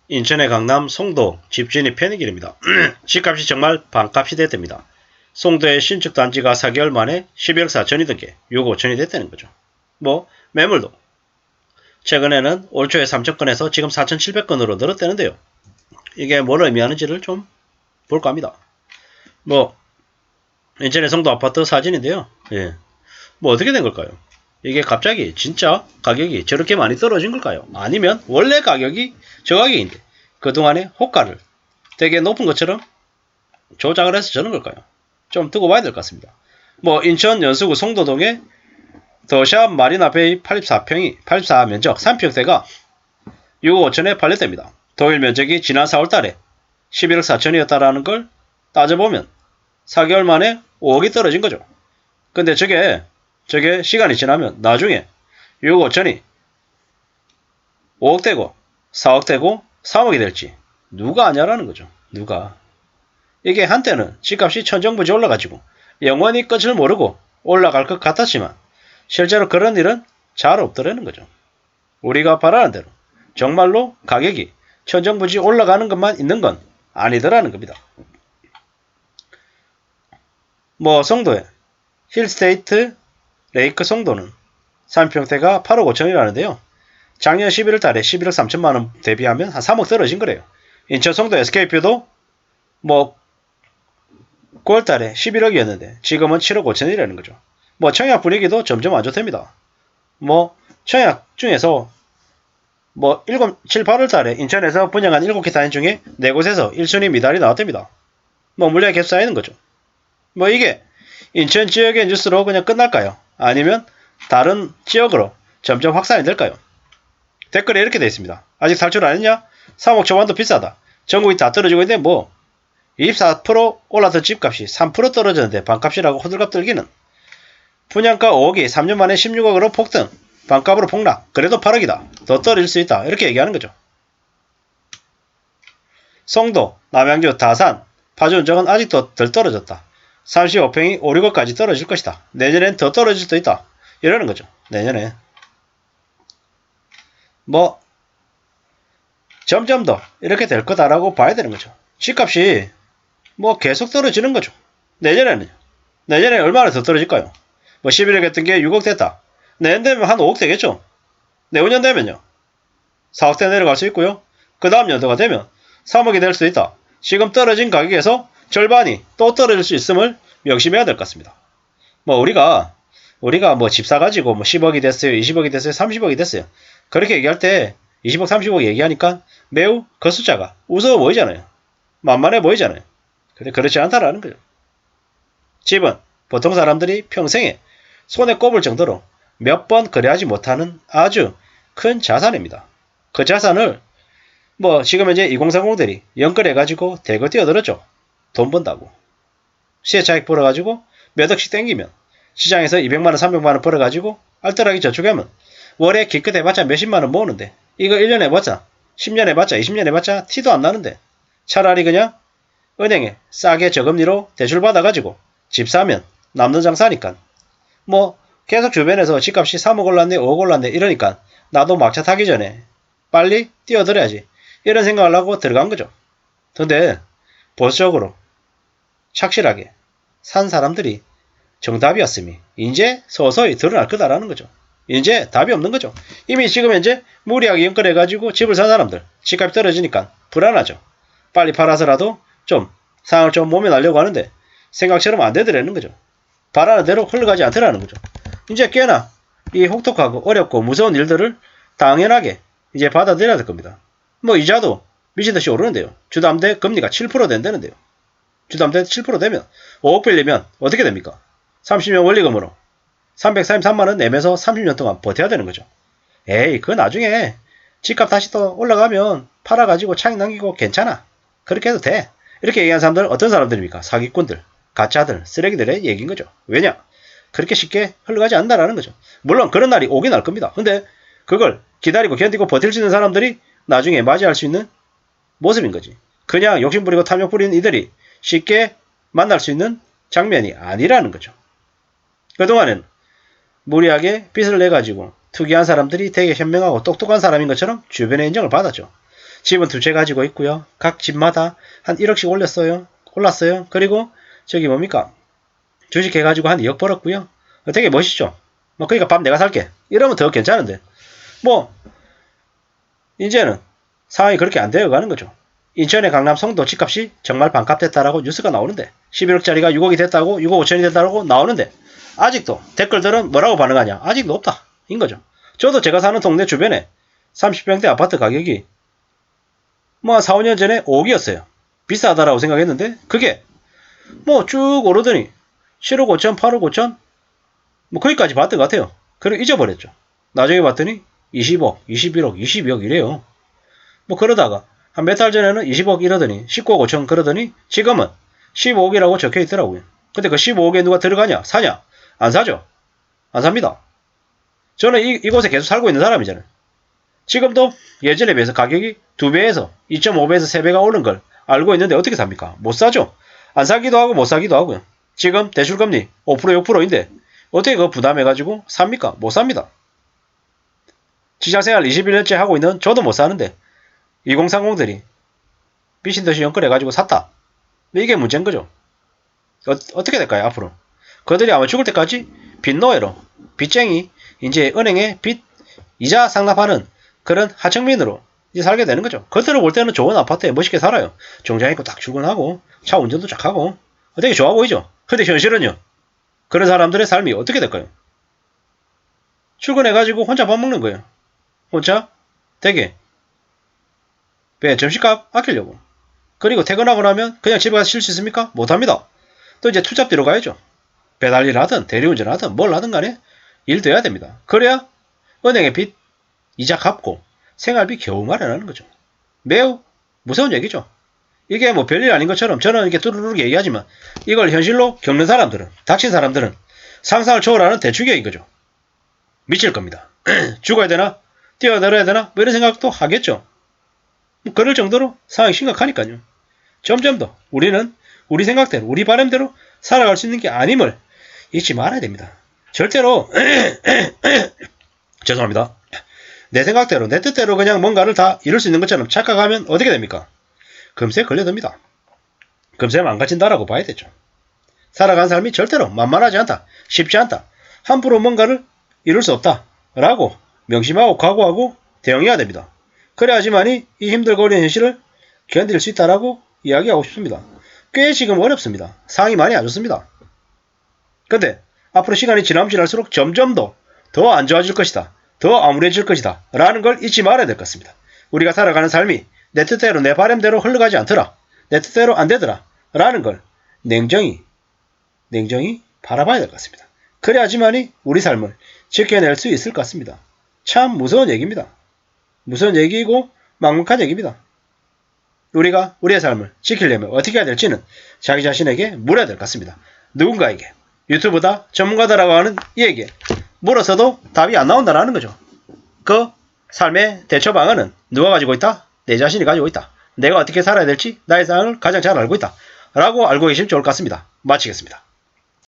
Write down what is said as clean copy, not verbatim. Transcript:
인천의 강남 송도 집주인이 패닉일입니다. 집값이 정말 반값이 됐답니다. 송도의 신축 단지가 4개월 만에 12억 4천이 든게 6억 5천이 됐다는 거죠. 매물도 최근에는 올 초에 3천건에서 지금 4,700건으로 늘었다는데요. 이게 뭘 의미하는지를 좀 볼까 합니다. 인천의 송도 아파트 사진인데요. 어떻게 된 걸까요? 이게 갑자기 진짜 가격이 저렇게 많이 떨어진 걸까요? 아니면 원래 가격이 저 가격인데 그동안의 호가를 되게 높은 것처럼 조작을 해서 저런 걸까요? 좀 두고 봐야 될 것 같습니다. 인천 연수구 송도동의 더샵 마리나베이 84 면적 3평대가 6억 5천에 팔렸답니다. 동일 면적이 지난 4월달에 11억 4천이었다라는 걸 따져보면 4개월 만에 5억이 떨어진 거죠. 근데 저게 시간이 지나면 나중에 6억 5천이 5억 되고 4억 되고 3억이 될지 누가 아냐라는 거죠. 누가. 이게 한때는 집값이 천정부지 올라가지고 영원히 끝을 모르고 올라갈 것 같았지만 실제로 그런 일은 잘 없더라는 거죠. 우리가 바라는 대로 정말로 가격이 천정부지 올라가는 것만 있는 건 아니더라는 겁니다. 송도의 힐스테이트 레이크 송도는 3평대가 8억 5천이라는데요. 작년 11월 달에 11억 3천만원 대비하면 한 3억 떨어진 거래요. 인천 송도 SK표도 9월 달에 11억이었는데 지금은 7억 5천이라는 거죠. 청약 분위기도 점점 안 좋답니다. 청약 중에서 7, 8월 달에 인천에서 분양한 7개 단지 중에 4곳에서 1순위 미달이 나왔답니다. 물량이 계속 쌓이는 거죠. 이게 인천 지역의 뉴스로 그냥 끝날까요? 아니면 다른 지역으로 점점 확산이 될까요? 댓글에 이렇게 되어 있습니다. 아직 탈출 안 했냐? 3억 초반도 비싸다. 전국이 다 떨어지고 있는데 24% 올랐던 집값이 3% 떨어졌는데 반값이라고 호들갑 떨기는. 분양가 5억이 3년 만에 16억으로 폭등. 반값으로 폭락. 그래도 8억이다. 더 떨어질 수 있다. 이렇게 얘기하는 거죠. 송도, 남양주, 다산, 파주 운정은 아직도 덜 떨어졌다. 35평이 5, 6억까지 떨어질 것이다. 내년엔 더 떨어질 수도 있다. 이러는 거죠. 내년에. 점점 더 이렇게 될 거다라고 봐야 되는 거죠. 집값이 계속 떨어지는 거죠. 내년에는 얼마나 더 떨어질까요? 11억 했던 게 6억 됐다. 내년 되면 한 5억 되겠죠. 내후년 되면요 4억대 내려갈 수 있고요. 그 다음 연도가 되면 3억이 될 수 있다. 지금 떨어진 가격에서 절반이 또 떨어질 수 있음을 명심해야 될 것 같습니다. 우리가 집 사가지고 10억이 됐어요, 20억이 됐어요, 30억이 됐어요. 그렇게 얘기할 때 20억, 30억 얘기하니까 매우 그 숫자가 우스워 보이잖아요. 만만해 보이잖아요. 근데 그렇지 않다라는 거죠. 집은 보통 사람들이 평생에 손에 꼽을 정도로 몇 번 거래하지 못하는 아주 큰 자산입니다. 그 자산을 지금 현재 2030들이 연끌해가지고 대거 뛰어들었죠. 돈 번다고. 시세차익 벌어가지고 몇 억씩 땡기면 시장에서 200만원, 300만원 벌어가지고 알뜰하게 저축하면 월에 기껏 해봤자 몇십만원 모으는데 이거 1년 해봤자 10년 해봤자 20년 해봤자 티도 안 나는데 차라리 그냥 은행에 싸게 저금리로 대출 받아가지고 집 사면 남는 장사니까 계속 주변에서 집값이 3억 올랐네 5억 올랐네 이러니까 나도 막차 타기 전에 빨리 뛰어들어야지 이런 생각을 하고 들어간 거죠. 근데 보수적으로 착실하게 산 사람들이 정답이었음이 이제 서서히 드러날 거다라는 거죠. 이제 답이 없는 거죠. 이미 지금 현재 무리하게 연끌해가지고 집을 산 사람들 집값이 떨어지니까 불안하죠. 빨리 팔아서라도 좀 상황을 좀 모면하려고 하는데 생각처럼 안 되더라는 거죠. 바라는 대로 흘러가지 않더라는 거죠. 이제 꽤나 이 혹독하고 어렵고 무서운 일들을 당연하게 이제 받아들여야 될 겁니다. 이자도 미친듯이 오르는데요. 주담대 금리가 7% 된다는데요. 주담대 7% 되면 5억 빌리면 어떻게 됩니까? 30년 원리금으로 333만원 내면서 30년 동안 버텨야 되는 거죠. 에이 그거 나중에 집값 다시 또 올라가면 팔아가지고 차익 남기고 괜찮아. 그렇게 해도 돼. 이렇게 얘기하는 사람들은 어떤 사람들입니까? 사기꾼들, 가짜들, 쓰레기들의 얘기인 거죠. 왜냐? 그렇게 쉽게 흘러가지 않는다라는 거죠. 물론 그런 날이 오긴 할 겁니다. 근데 그걸 기다리고 견디고 버틸 수 있는 사람들이 나중에 맞이할 수 있는 모습인 거지. 그냥 욕심부리고 탐욕 부리는 이들이 쉽게 만날 수 있는 장면이 아니라는 거죠. 그동안은 무리하게 빚을 내가지고 투기한 사람들이 되게 현명하고 똑똑한 사람인 것처럼 주변의 인정을 받았죠. 집은 2채 가지고 있고요. 각 집마다 한 1억씩 올랐어요. 그리고 저기 뭡니까? 주식 해가지고 한 2억 벌었고요. 되게 멋있죠? 뭐 그러니까 밥 내가 살게. 이러면 더 괜찮은데. 뭐 이제는 상황이 그렇게 안 되어가는 거죠. 인천의 강남 성도 집값이 정말 반값 됐다라고 뉴스가 나오는데 11억짜리가 6억이 됐다고 6억 5천이 됐다고 나오는데 아직도 댓글들은 뭐라고 반응하냐. 아직도 없다. 인 거죠. 저도 제가 사는 동네 주변에 30평대 아파트 가격이 뭐 4, 5년 전에 5억이었어요. 비싸다라고 생각했는데 그게 뭐 쭉 오르더니 7억 5천, 8억 5천 뭐 거기까지 봤던 것 같아요. 그리고 잊어버렸죠. 나중에 봤더니 20억, 21억, 22억 이래요. 뭐 그러다가 한 몇 달 전에는 20억 이러더니 19억 5천 그러더니 지금은 15억이라고 적혀 있더라고요. 근데 그 15억에 누가 들어가냐? 사냐? 안 사죠. 안 삽니다. 저는 이곳에 계속 살고 있는 사람이잖아요. 지금도 예전에 비해서 가격이 2배에서 2.5배에서 3배가 오른 걸 알고 있는데 어떻게 삽니까? 못 사죠. 안 사기도 하고 못 사기도 하고요. 지금 대출금리 5% 6%인데 어떻게 그거 부담해가지고 삽니까? 못 삽니다. 직장생활 21년째 하고 있는 저도 못 사는데 2030들이 미친듯이 연끌해가지고 샀다. 이게 문제인 거죠. 어떻게 될까요? 앞으로. 그들이 아마 죽을 때까지 빚노예로 빚쟁이 이제 은행에 빚 이자 상납하는 그런 하층민으로 이제 살게 되는 거죠. 겉으로 볼 때는 좋은 아파트에 멋있게 살아요. 정장 입고 딱 출근하고 차 운전도 쫙 하고 되게 좋아 보이죠. 근데 현실은요. 그런 사람들의 삶이 어떻게 될까요? 출근해가지고 혼자 밥 먹는 거예요. 혼자 되게 왜 점심값 아끼려고. 그리고 퇴근하고 나면 그냥 집에 가서 쉴 수 있습니까? 못합니다. 또 이제 투잡 뒤로 가야죠. 배달일 하든 대리운전 하든 뭘 하든 간에 일도 해야 됩니다. 그래야 은행의 빚 이자 갚고 생활비 겨우 마련하는 거죠. 매우 무서운 얘기죠. 이게 뭐 별일 아닌 것처럼 저는 이렇게 뚜루룩 얘기하지만 이걸 현실로 겪는 사람들은 닥친 사람들은 상상을 초월하는 대추격인 거죠. 미칠 겁니다. 죽어야 되나? 뛰어내려야 되나? 뭐 이런 생각도 하겠죠. 뭐 그럴 정도로 상황이 심각하니까요. 점점 더 우리는 우리 생각대로 우리 바람대로 살아갈 수 있는 게 아님을 잊지 말아야 됩니다. 절대로 죄송합니다. 내 생각대로 내 뜻대로 그냥 뭔가를 다 이룰 수 있는 것처럼 착각하면 어떻게 됩니까? 금세 걸려듭니다. 금세 망가진다라고 봐야 되죠. 살아간 삶이 절대로 만만하지 않다. 쉽지 않다. 함부로 뭔가를 이룰 수 없다. 라고 명심하고 각오하고 대응해야 됩니다. 그래야지만이 이 힘들고 어려운 현실을 견딜 수 있다라고 이야기하고 싶습니다. 꽤 지금 어렵습니다. 상황이 많이 안 좋습니다. 근데 앞으로 시간이 지나면 지날수록 점점 더 안 좋아질 것이다. 더 암울해질 것이다. 라는 걸 잊지 말아야 될 것 같습니다. 우리가 살아가는 삶이 내 뜻대로 내 바람대로 흘러가지 않더라. 내 뜻대로 안 되더라. 라는 걸 냉정히 바라봐야 될 것 같습니다. 그래야지만이 우리 삶을 지켜낼 수 있을 것 같습니다. 참 무서운 얘기입니다. 무서운 얘기이고 막막한 얘기입니다. 우리가 우리의 삶을 지키려면 어떻게 해야 될지는 자기 자신에게 물어야 될 것 같습니다. 누군가에게 유튜브다 전문가다라고 하는 이에게 물어서도 답이 안 나온다라는 거죠. 그 삶의 대처 방안은 누가 가지고 있다? 내 자신이 가지고 있다. 내가 어떻게 살아야 될지 나의 상황을 가장 잘 알고 있다. 라고 알고 계시면 좋을 것 같습니다. 마치겠습니다.